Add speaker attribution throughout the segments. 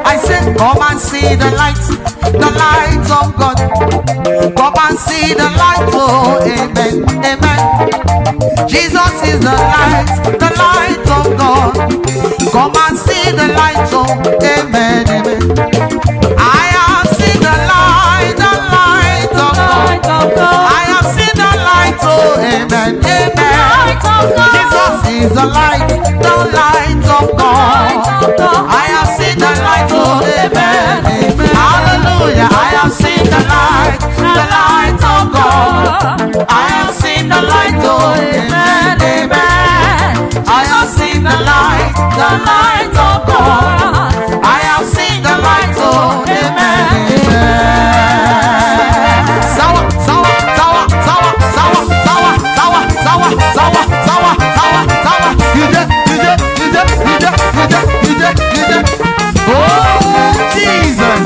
Speaker 1: I said, come and see the light of God. Come and see the light, oh, amen, amen. Jesus is the light of God. Come and see the light, oh, amen, amen. I have seen the light of God. I have seen the light, oh, amen, amen. Jesus is the light of God. I have seen the light, oh, amen, amen. Hallelujah, I have seen the light of God. I have seen the light, oh, amen, amen. I have seen the light of God. I have seen the light, oh, amen, amen. Sawa, sawa, sawa, sawa, sawa, sawa, sawa, sawa, sawa, sawa, sawa, sawa. You just. Oh, Jesus.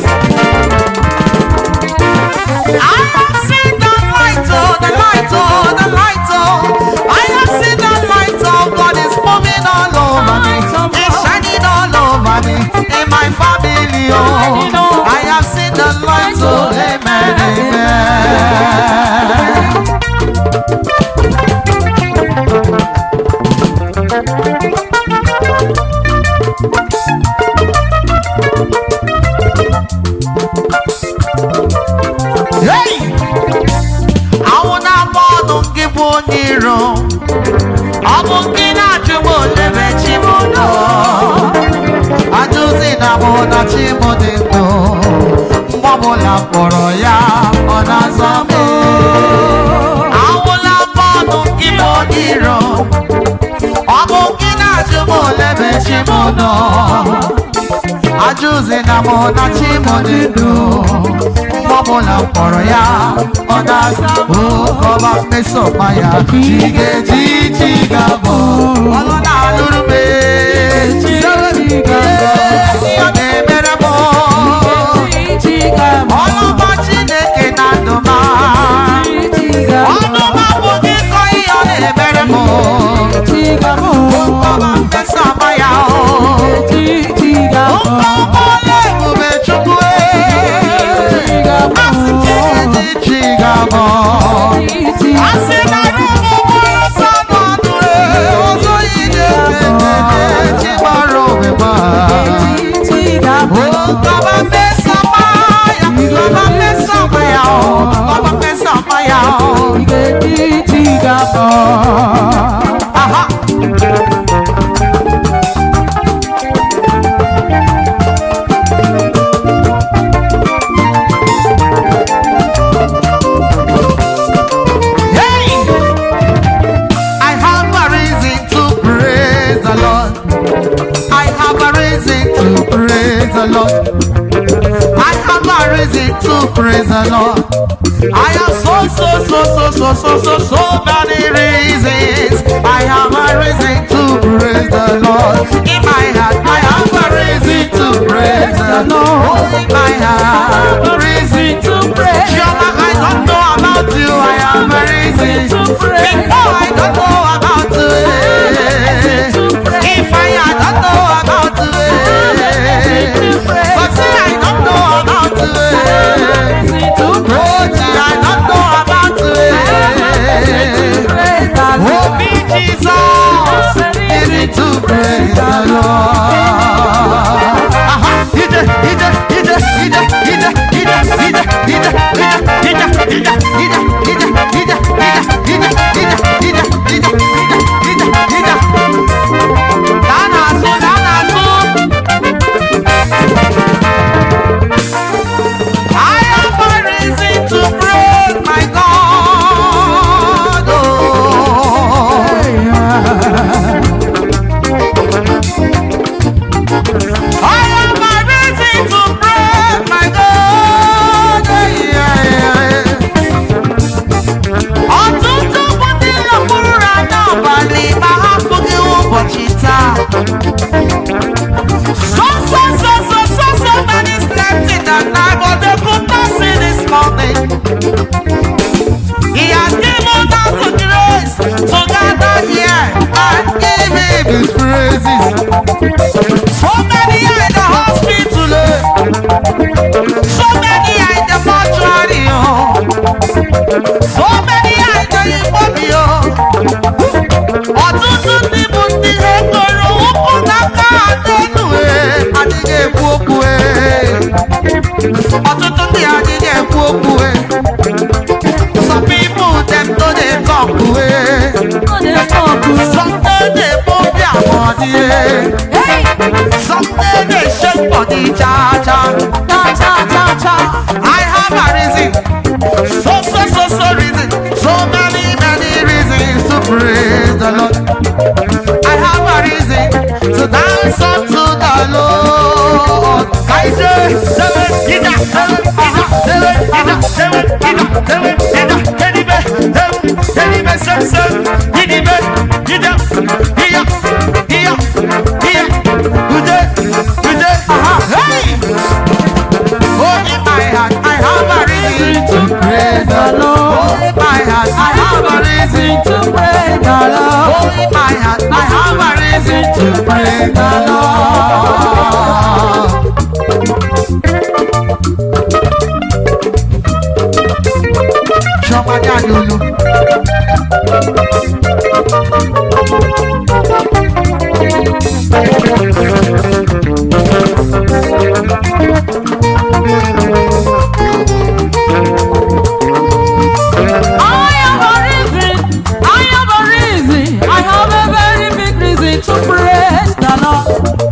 Speaker 1: na chimodendo mbọbụla kpọrọ ya ọ na-aza m awụla mmanụ gị m iro ọ bụ gị na-ajụ m olebe chi m nọ ajụzi na m na chimodendo mbọbụla kpọrọ ya ọ na-aza m ụkọba mmesoma ya chigeji chigabọ ọlụ na-alụrụ m na-emere m ọlụma Chineke na ndụ m ọnụma bụ gị kọ ihe ọ na-emere m ụkọba mmesoma ya ụkọba ole ebube Chukwu asị Chigeji chigabọ asị na praise the Lord. I have so many reasons. I have a reason to praise the Lord. In my heart, I have a reason to praise the Lord. Oh, in my heart, a reason to praise. Shama, I don't know about you. I have a reason to praise. Before I don't know about you. If I don't know about you. But say I don't know about you. Praise the Lord. So many are in the hospital, so many are in the mortuary, so many are in the infirmary. Ọtụtụ ndị bụ ndị ekpere ụkwụ n'aka n'elu adịghị ekwu okwu. Ọtụtụ ndị adịghị ekwu okwu. Some people dem no dey talk. Some dey pump their body. Someday they shake body, cha cha, cha cha cha cha. I have a reason, so reason, so many reasons to praise the Lord. I have a reason to dance unto the Lord. Kaise, seven, ida, seven, ida, seven, ida, seven, ida, seven, ida, kedibe, kedibe, seven, kedibe, ida, iya, iya, iya. Hey! Oh, in my heart, I have a reason to praise the Lord. Oh, in my heart, I have a reason to praise the Lord. Oh, in my heart, I have a reason to praise the Lord. Somebody,
Speaker 2: I have a very big reason to praise the Lord.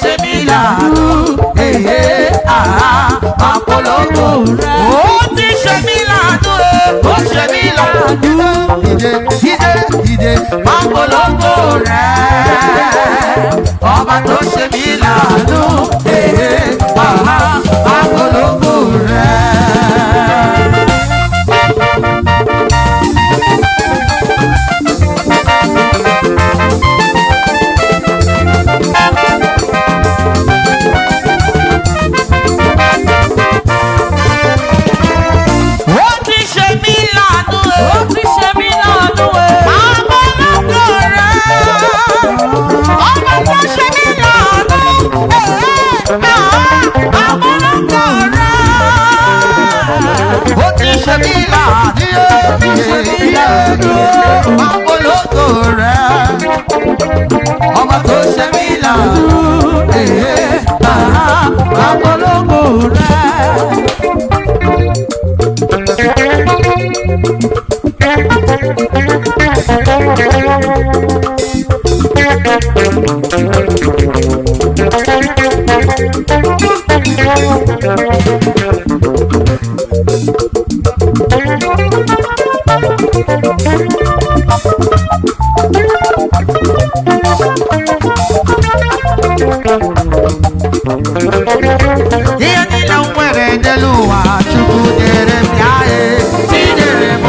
Speaker 1: ṣe mí láàánú, apolongo rẹ̀. Ó ti ṣe mí láàánú, ó ṣe mí láàánú. Dìde, apolongo rẹ̀. Ọba tó ṣe mí láàánú, apolongo rẹ̀. Apolongo rẹ̀, ọba tó ṣe mí láàánú, apolongo rẹ̀. Ihe niile nwere n'elu ụwa Chukwu nyere m ya, tinyere m,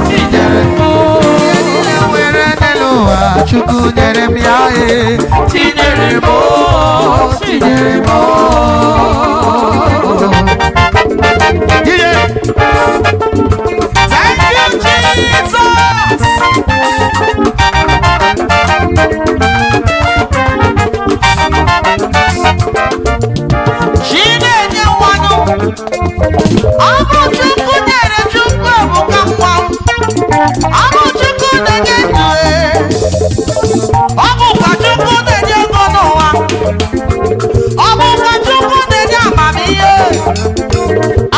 Speaker 1: tinyere m. Ihe niile nwere n'elu ụwa Chukwu nyere m ya, tinyere m, tinyere m. Thank you, Jesus. Chinenye nwanụ, ọ bụ Chukwu nyere Chukwu ebuka nwa, ọ bụ Chukwu na-enye ndụ, ọ bụkwa Chukwu na-enye ego n'ụwa, ọ bụkwa Chukwu na-enye amamihe,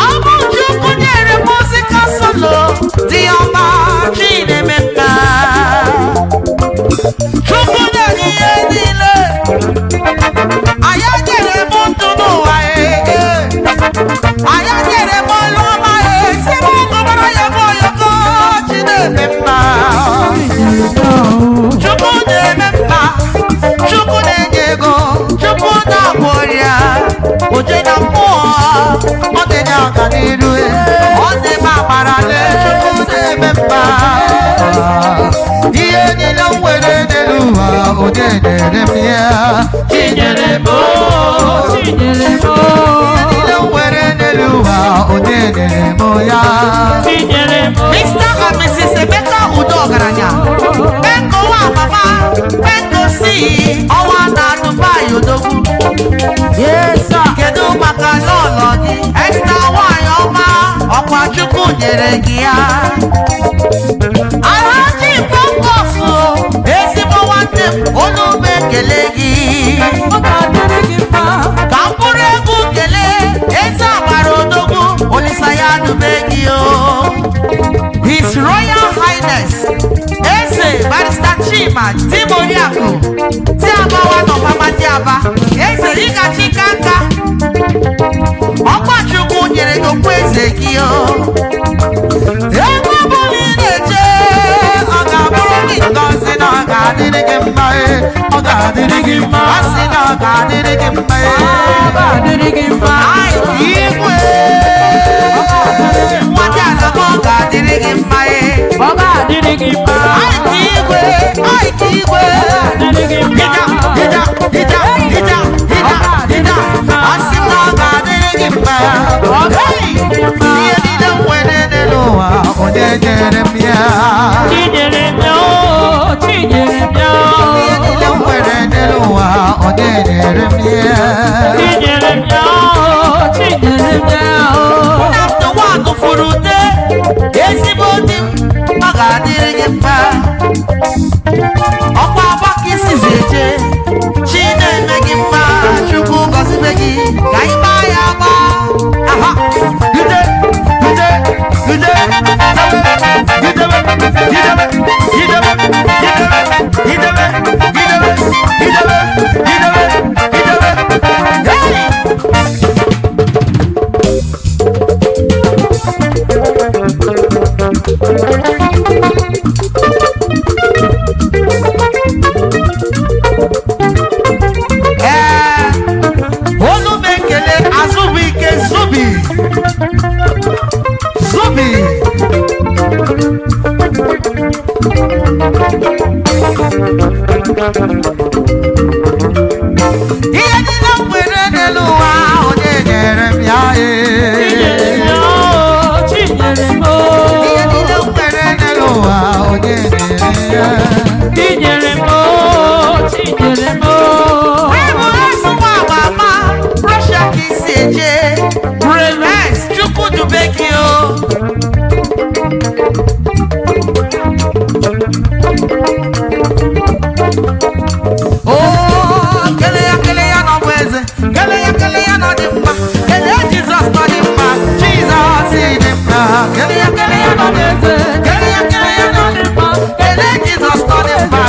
Speaker 1: ọ bụ Chukwu nyere muzika solo dị ọma Chinemeka. Chukwu nyere ihe niile, anya nyere m ndụ n'ụwa, anya nyere m ọlụ ọma, si m gụbara ya bụ oyoko Chinemeka. Chukwu na-eme mma, Chukwu na-enye ego, Chukwu na-agwọ ọrịa, oje na mmụọ, ọ na-enye ọganiru, ọ na-eme amara, Chukwu na-eme mma. Ihe niile m nwere n'elu ụwa, onye nyere m ya, tinyere m, tinyere m. Ihe niile m nwere n'elu ụwa, onye nyere m ya, tinyere m. Mr. and Mrs. Emeka Udo Ọgaranya, Benko wa mama, Benko si ọwa na Dubai Odogwu. Yes sir. Kedu maka lọlọ gị, Esther nwanyị ọma, ọkwa Chukwu nyere gị ya. Alhaji Bongos, ezigbo nwanne m, olu m ekele gị. Ka mkpụrụ egwu kelee eze agbara Odogwu, Olisa ya dube gị o. His Royal Highness Eze Barrister Chima Timoriakụ Tiabawa n'ọfama Tiaba, Eze ịgachi nka, ọkwa Chukwu nyere gị okwu eze gị o. Ego ọbụla ị na-eje, ọ ga-abụrụ gị ngọzi na ọ ga-adịrị gị mma, ọ ga-adịrị gị mma, a sị na ọ ga-adịrị gị mma, ọ ga-adịrị gị mma. Igwe nwa dị ala, ọ ga-adịrị gị mma, ọ ga-adịrị gị mma. Igwe, igwe, hịda, hịda, hịda, hịda, hịda, hịda, a sị na ọ ga-adịrị gị mma. Ihe niile m nwere n'elu ụwa, onye nyere m ya, tinyere m ya, tinyere m ya. Ihe niile m nwere n'elu ụwa, onye nyere m ya, tinyere m ya, tinyere m ya. Na m tụwa agụfuru ute, ezigbo di m, ọ ga-adịrị gị mma. Ọkwa ihe niile m nwere n'elu ụwa onye nyere m ya ihe niile m nwere n'elu ụwa onye nyere ya
Speaker 2: Chinyere m
Speaker 1: nwa mama Russia ka isi eje Reverence Chukwu dube gị o kele ya nọ bụ eze kele ya nọ dị mma kele Jizọs nọ dị mma Jizọs dị mma kele ya nọ bụ eze kele ya nọ dị mma kele Jizọs nọ dị mma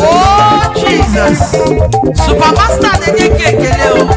Speaker 1: Oh Jesus, Supermaster de kekele o.